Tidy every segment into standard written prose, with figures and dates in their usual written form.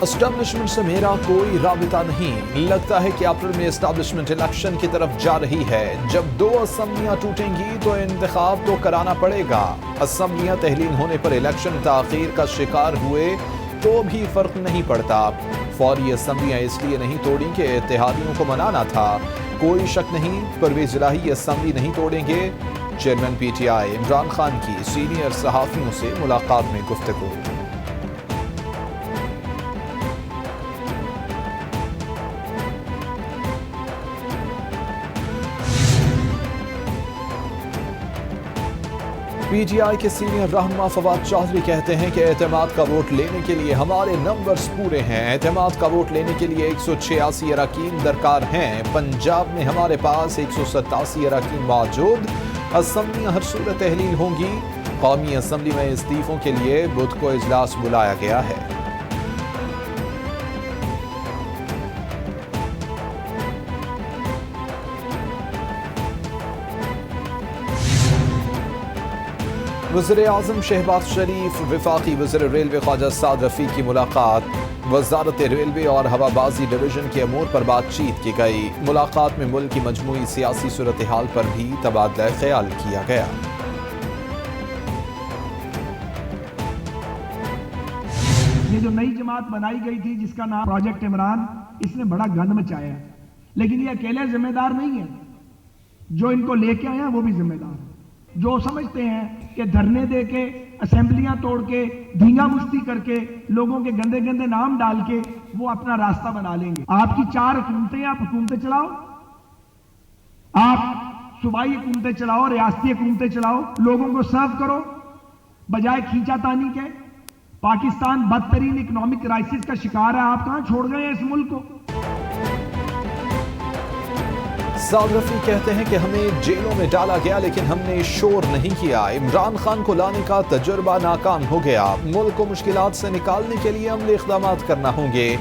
Establishment سے میرا کوئی رابطہ نہیں، لگتا ہے کہ اپریل میں اسٹیبلشمنٹ الیکشن کی طرف جا رہی ہے۔ جب 2 اسمبلیاں ٹوٹیں گی تو انتخاب تو کرانا پڑے گا۔ اسمبلیاں تحلیل ہونے پر الیکشن تاخیر کا شکار ہوئے تو بھی فرق نہیں پڑتا۔ فوری اسمبلیاں اس لیے نہیں توڑیں کہ اتحادیوں کو منانا تھا۔ کوئی شک نہیں پرویز الہی اسمبلی نہیں توڑیں گے۔ Chairman P T I Imran Khan کی سینئر صحافیوں سے ملاقات میں گفتگو۔ پی ٹی آئی کے سینئر رہنما فواد چودھری کہتے ہیں کہ اعتماد کا ووٹ لینے کے لیے ہمارے نمبرز پورے ہیں۔ اعتماد کا ووٹ لینے کے لیے 186 اراکین درکار ہیں۔ پنجاب میں ہمارے پاس 187 اراکین موجود۔ اسمبلیاں ہر صورت تحلیل ہوں گی۔ قومی اسمبلی میں استعفوں کے لیے بدھ کو اجلاس بلایا گیا ہے۔ وزیر اعظم شہباز شریف وفاقی وزیر ریلوے خواجہ سعد رفیق کی ملاقات۔ وزارت ریلوے اور ہوابازی ڈویژن کے امور پر بات چیت کی گئی۔ ملاقات میں ملک کی مجموعی سیاسی صورتحال پر بھی تبادلہ خیال کیا گیا۔ یہ جو نئی جماعت بنائی گئی تھی جس کا نام پروجیکٹ عمران، اس نے بڑا گند مچایا ہے، لیکن یہ اکیلے ذمہ دار نہیں ہیں، جو ان کو لے کے آئے ہیں وہ بھی ذمہ دار ہیں۔ جو سمجھتے ہیں کہ دھرنے دے کے، اسمبلیاں توڑ کے، دھینگا مشتی کر کے، لوگوں کے گندے گندے نام ڈال کے وہ اپنا راستہ بنا لیں گے۔ آپ کی 4 حکومتیں، آپ حکومتیں چلاؤ، آپ صوبائی حکومتیں چلاؤ، ریاستی حکومتیں چلاؤ، لوگوں کو سرو کرو، بجائے کھینچا تانی کے۔ پاکستان بدترین اکنامک کرائسس کا شکار ہے، آپ کہاں چھوڑ گئے ہیں اس ملک کو؟ سعد رفیق کہتے ہیں کہ ہمیں جیلوں میں ڈالا گیا لیکن ہم نے شور نہیں کیا۔ عمران خان کو لانے کا تجربہ ناکام ہو گیا۔ ملک کو مشکلات سے نکالنے کے لیے عملی اقدامات کرنا ہوں گے۔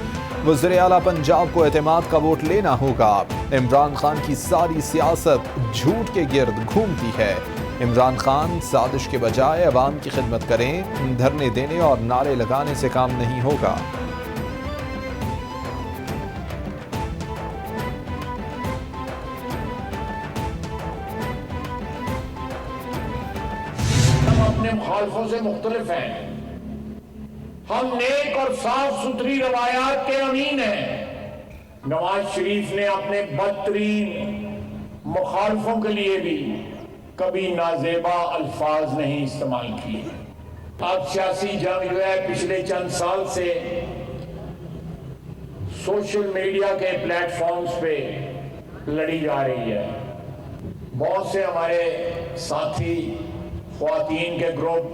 وزیر اعلیٰ پنجاب کو اعتماد کا ووٹ لینا ہوگا۔ عمران خان کی ساری سیاست جھوٹ کے گرد گھومتی ہے۔ عمران خان سازش کے بجائے عوام کی خدمت کریں۔ دھرنے دینے اور نعرے لگانے سے کام نہیں ہوگا۔ اپنے مخالفوں سے مختلف ہیں، ہم نیک اور صاف ستھری روایات کے امین ہیں۔ نواز شریف نے اپنے بدترین مخالفوں کے لیے بھی کبھی نازیبا الفاظ نہیں استعمال کیے۔ اب سیاسی جنگ جو ہے پچھلے چند سال سے سوشل میڈیا کے پلیٹ فارمز پہ لڑی جا رہی ہے۔ بہت سے ہمارے ساتھی خواتین کے گروپ،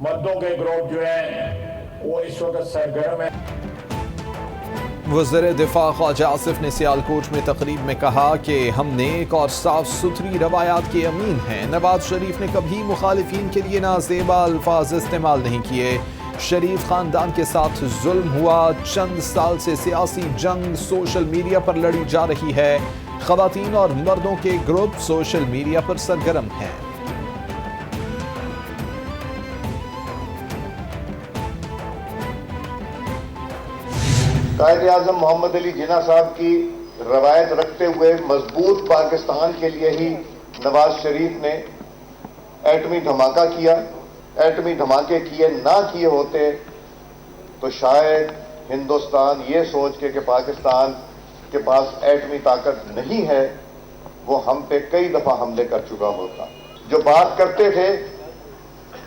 مردوں کے گروپ جو ہیں وہ اس وقت سرگرم ہیں۔ وزیر دفاع خواجہ آصف نے سیالکوٹ میں تقریب میں کہا کہ ہم نیک اور صاف ستھری روایات کے امین ہیں۔ نواز شریف نے کبھی مخالفین کے لیے نازیبا الفاظ استعمال نہیں کیے۔ شریف خاندان کے ساتھ ظلم ہوا۔ چند سال سے سیاسی جنگ سوشل میڈیا پر لڑی جا رہی ہے۔ خواتین اور مردوں کے گروپ سوشل میڈیا پر سرگرم ہیں۔ قائد اعظم محمد علی جناح صاحب کی روایت رکھتے ہوئے مضبوط پاکستان کے لیے ہی نواز شریف نے ایٹمی دھماکہ کیا۔ ایٹمی دھماکے نہ کیے ہوتے تو شاید ہندوستان یہ سوچ کے کہ پاکستان کے پاس ایٹمی طاقت نہیں ہے، وہ ہم پہ کئی دفعہ حملے کر چکا ہوتا۔ جو بات کرتے تھے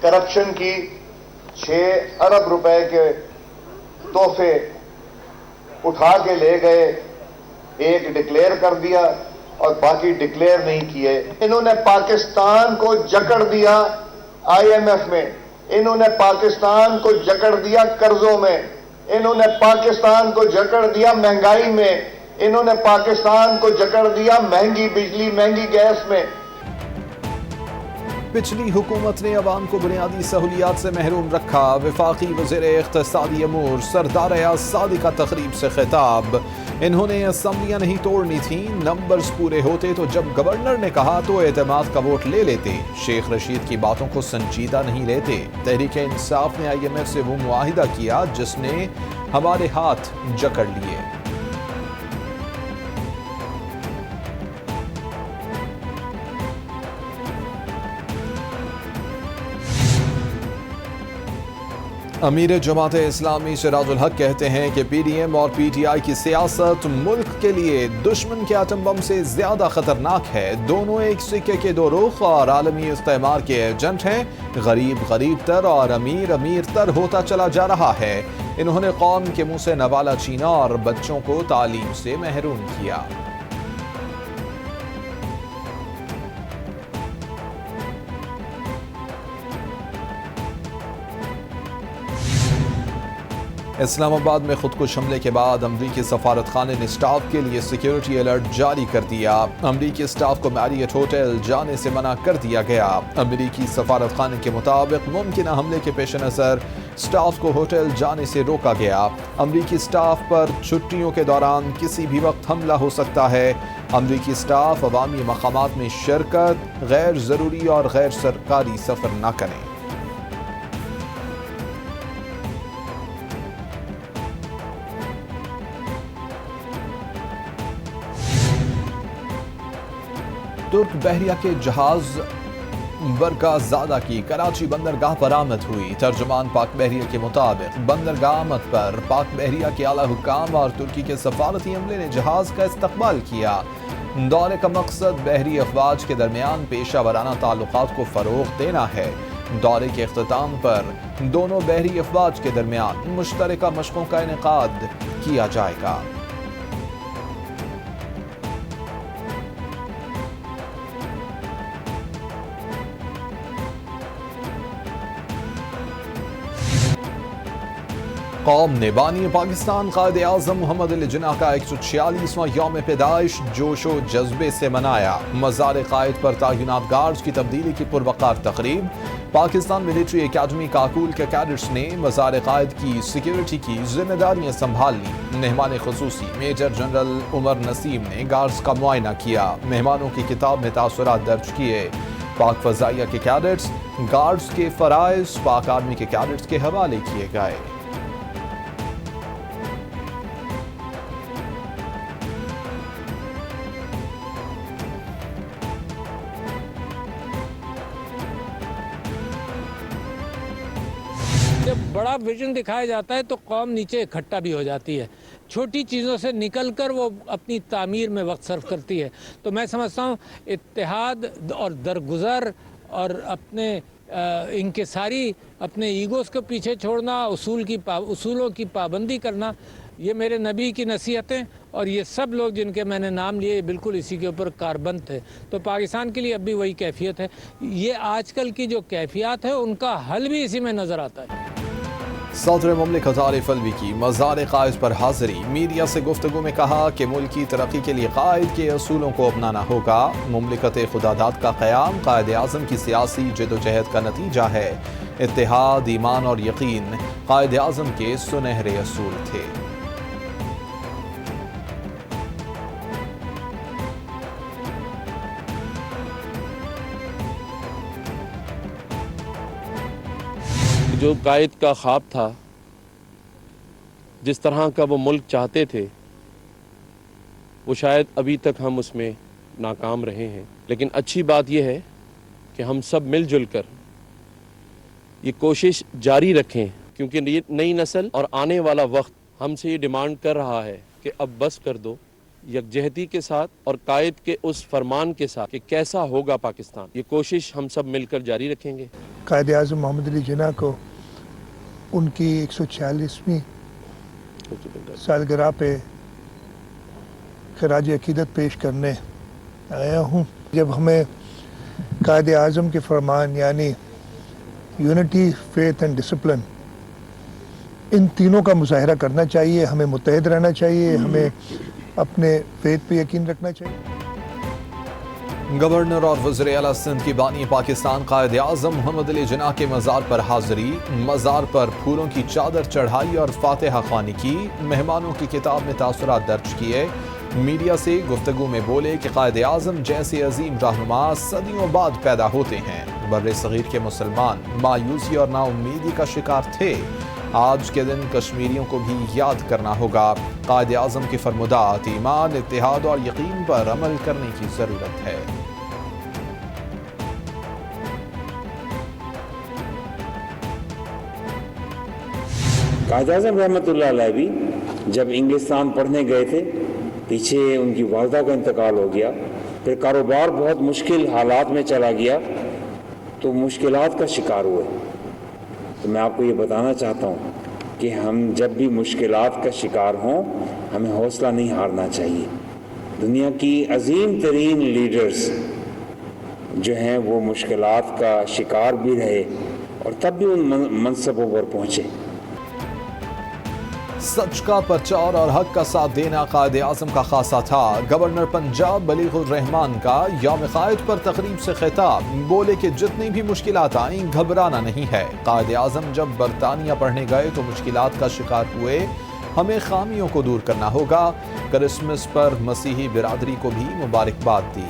کرپشن کی، 6 ارب روپے کے تحفے اٹھا کے لے گئے، ایک ڈکلیئر کر دیا اور باقی ڈکلیئر نہیں کیے۔ انہوں نے پاکستان کو جکڑ دیا IMF میں، انہوں نے پاکستان کو جکڑ دیا قرضوں میں، انہوں نے پاکستان کو جکڑ دیا مہنگائی میں، انہوں نے پاکستان کو جکڑ دیا مہنگی بجلی، مہنگی گیس میں۔ پچھلی حکومت نے عوام کو بنیادی سہولیات سے محروم رکھا۔ وفاقی وزیر اقتصادی امور سردار ایاز صادق کا تقریب سے خطاب۔ انہوں نے اسمبلیاں نہیں توڑنی تھیں، نمبرز پورے ہوتے تو جب گورنر نے کہا تو اعتماد کا ووٹ لے لیتے، شیخ رشید کی باتوں کو سنجیدہ نہیں لیتے۔ تحریک انصاف نے IMF سے وہ معاہدہ کیا جس نے ہمارے ہاتھ جکڑ لیے۔ امیر جماعت اسلامی سراج الحق کہتے ہیں کہ PDM اور PTI کی سیاست ملک کے لیے دشمن کے ایٹم بم سے زیادہ خطرناک ہے۔ دونوں ایک سکے کے دو رخ اور عالمی استعمار کے ایجنٹ ہیں۔ غریب غریب تر اور امیر امیر تر ہوتا چلا جا رہا ہے۔ انہوں نے قوم کے منہ سے نوالا چھینا اور بچوں کو تعلیم سے محروم کیا۔ اسلام آباد میں خودکش حملے کے بعد امریکی سفارت خانے نے سٹاف کے لیے سیکیورٹی الرٹ جاری کر دیا۔ امریکی سٹاف کو میریٹ ہوٹل جانے سے منع کر دیا گیا۔ امریکی سفارت خانے کے مطابق ممکنہ حملے کے پیش نظر سٹاف کو ہوٹل جانے سے روکا گیا۔ امریکی سٹاف پر چھٹیوں کے دوران کسی بھی وقت حملہ ہو سکتا ہے۔ امریکی سٹاف عوامی مقامات میں شرکت، غیر ضروری اور غیر سرکاری سفر نہ کریں۔ ترک بحریہ کے جہاز برقع زادہ کی کراچی بندرگاہ پر آمد ہوئی۔ ترجمان پاک بحریہ کے مطابق بندرگاہ آمد پر پاک بحریہ کے اعلیٰ حکام اور ترکی کے سفارتی عملے نے جہاز کا استقبال کیا۔ دورے کا مقصد بحری افواج کے درمیان پیشہ ورانہ تعلقات کو فروغ دینا ہے۔ دورے کے اختتام پر دونوں بحری افواج کے درمیان مشترکہ مشقوں کا انعقاد کیا جائے گا۔ قوم نے بانی پاکستان قائد اعظم محمد علی جناح کا 146واں یوم پیدائش جوش و جذبے سے منایا۔ مزار قائد پر تعینات گارڈز کی تبدیلی کی پروقار تقریب۔ پاکستان ملٹری اکیڈمی کاکول کے کیڈٹس نے مزار قائد کی سیکیورٹی کی ذمہ داریاں سنبھال لی۔ مہمان خصوصی میجر جنرل عمر نسیم نے گارڈز کا معائنہ کیا۔ مہمانوں کی کتاب میں تاثرات درج کیے۔ پاک فضائیہ کے کیڈٹس گارڈز کے فرائض پاک آرمی کے کیڈٹس کے حوالے کیے گئے۔ جب بڑا ویژن دکھایا جاتا ہے تو قوم نیچے اکٹھا بھی ہو جاتی ہے، چھوٹی چیزوں سے نکل کر وہ اپنی تعمیر میں وقت صرف کرتی ہے۔ تو میں سمجھتا ہوں اتحاد اور درگزر اور اپنے انکساری، اپنے ایگوز کو پیچھے چھوڑنا، اصولوں کی پابندی کرنا، یہ میرے نبی کی نصیحتیں اور یہ سب لوگ جن کے میں نے نام لیے بالکل اسی کے اوپر کاربند تھے۔ تو پاکستان کے لیے اب بھی وہی کیفیت ہے۔ یہ آج کل کی جو کیفیات ہے ان کا حل بھی اسی میں نظر آتا ہے۔ صدر مملکت عارف الوی کی مزار قائد پر حاضری۔ میڈیا سے گفتگو میں کہا کہ ملک کی ترقی کے لیے قائد کے اصولوں کو اپنانا ہوگا۔ مملکت خداداد کا قیام قائد اعظم کی سیاسی جدوجہد کا نتیجہ ہے۔ اتحاد، ایمان اور یقین قائد اعظم کے سنہرے اصول تھے۔ جو قائد کا خواب تھا، جس طرح کا وہ ملک چاہتے تھے، وہ شاید ابھی تک ہم اس میں ناکام رہے ہیں۔ لیکن اچھی بات یہ ہے کہ ہم سب مل جل کر یہ کوشش جاری رکھیں، کیونکہ یہ نئی نسل اور آنے والا وقت ہم سے یہ ڈیمانڈ کر رہا ہے کہ اب بس کر دو، یکجہتی کے ساتھ اور قائد کے اس فرمان کے ساتھ کہ کیسا ہوگا پاکستان، یہ کوشش ہم سب مل کر جاری رکھیں گے۔ قائد اعظم محمد علی جناح کو ان کی 146ویں سالگرہ پہ خراج عقیدت پیش کرنے آیا ہوں۔ جب ہمیں قائد اعظم کے فرمان یعنی یونٹی، فیتھ اینڈ ڈسپلن، ان تینوں کا مظاہرہ کرنا چاہیے، ہمیں متحد رہنا چاہیے، ہمیں اپنے فیتھ پہ یقین رکھنا چاہیے۔ گورنر اور وزیر اعلیٰ سندھ کی بانی پاکستان قائد اعظم محمد علی جناح کے مزار پر حاضری، مزار پر پھولوں کی چادر چڑھائی اور فاتحہ خوانی کی، مہمانوں کی کتاب میں تاثرات درج کیے، میڈیا سے گفتگو میں بولے کہ قائد اعظم جیسے عظیم رہنما صدیوں بعد پیدا ہوتے ہیں۔ بر صغیر کے مسلمان مایوسی اور نا امیدی کا شکار تھے، آج کے دن کشمیریوں کو بھی یاد کرنا ہوگا۔ قائد اعظم کی فرمودات ایمان، اتحاد اور یقین پر عمل کرنے کی ضرورت ہے۔ قائد اعظم رحمۃ اللہ علیہ بھی جب انگلستان پڑھنے گئے تھے، پیچھے ان کی والدہ کا انتقال ہو گیا، پھر کاروبار بہت مشکل حالات میں چلا گیا تو مشکلات کا شکار ہوئے۔ تو میں آپ کو یہ بتانا چاہتا ہوں کہ ہم جب بھی مشکلات کا شکار ہوں ہمیں حوصلہ نہیں ہارنا چاہیے۔ دنیا کی عظیم ترین لیڈرز جو ہیں وہ مشکلات کا شکار بھی رہے اور تب بھی ان منصبوں پر پہنچے۔ سچ کا پرچار اور حق کا ساتھ دینا قائد اعظم کا خاصہ تھا۔ گورنر پنجاب بلیغ الرحمان کا یوم قائد پر تقریب سے خطاب، بولے کہ جتنی بھی مشکلات آئیں گھبرانا نہیں ہے۔ قائد اعظم جب برطانیہ پڑھنے گئے تو مشکلات کا شکار ہوئے، ہمیں خامیوں کو دور کرنا ہوگا۔ کرسمس پر مسیحی برادری کو بھی مبارکباد دی۔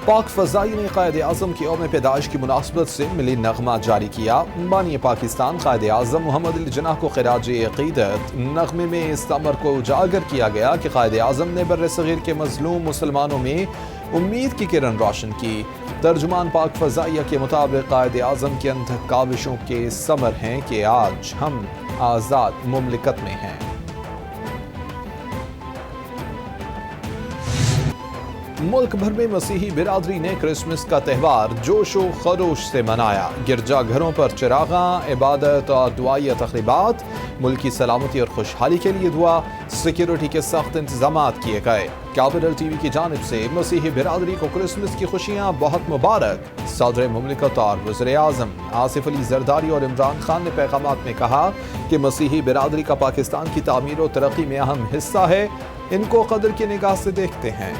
پاک فضائی نے قائد اعظم کی یوم پیدائش کی مناسبت سے ملی نغمہ جاری کیا۔ بانی پاکستان قائد اعظم محمد علی جناح کو خراج عقیدت، نغمے میں اس امر کو اجاگر کیا گیا کہ قائد اعظم نے بر صغیر کے مظلوم مسلمانوں میں امید کی کرن روشن کی۔ ترجمان پاک فضائیہ کے مطابق قائد اعظم کی انتھک کاوشوں کے ثمر ہیں کہ آج ہم آزاد مملکت میں ہیں۔ ملک بھر میں مسیحی برادری نے کرسمس کا تہوار جوش و خروش سے منایا۔ گرجا گھروں پر چراغاں، عبادت اور دعائیہ تقریبات، ملک کی سلامتی اور خوشحالی کے لیے دعا، سیکیورٹی کے سخت انتظامات کیے گئے۔ کیپٹل ٹی وی کی جانب سے مسیحی برادری کو کرسمس کی خوشیاں بہت مبارک۔ صدر مملکت اور وزیر اعظم آصف علی زرداری اور عمران خان نے پیغامات میں کہا کہ مسیحی برادری کا پاکستان کی تعمیر و ترقی میں اہم حصہ ہے، ان کو قدر کی نگاہ سے دیکھتے ہیں۔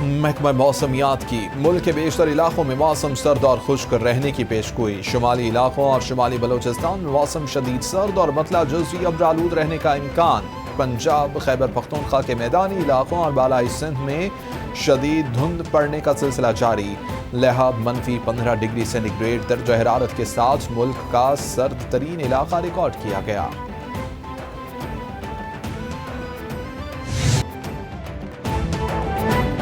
محکمہ موسمیات کی ملک کے بیشتر علاقوں میں موسم سرد اور خشک رہنے کی پیشگوئی۔ شمالی علاقوں اور شمالی بلوچستان میں موسم شدید سرد اور مطلع جزوی ابرآلود رہنے کا امکان۔ پنجاب، خیبر پختونخوا کے میدانی علاقوں اور بالائی سندھ میں شدید دھند پڑنے کا سلسلہ جاری۔ لحاب -15 ڈگری سینٹی گریڈ درجہ حرارت کے ساتھ ملک کا سرد ترین علاقہ ریکارڈ کیا گیا۔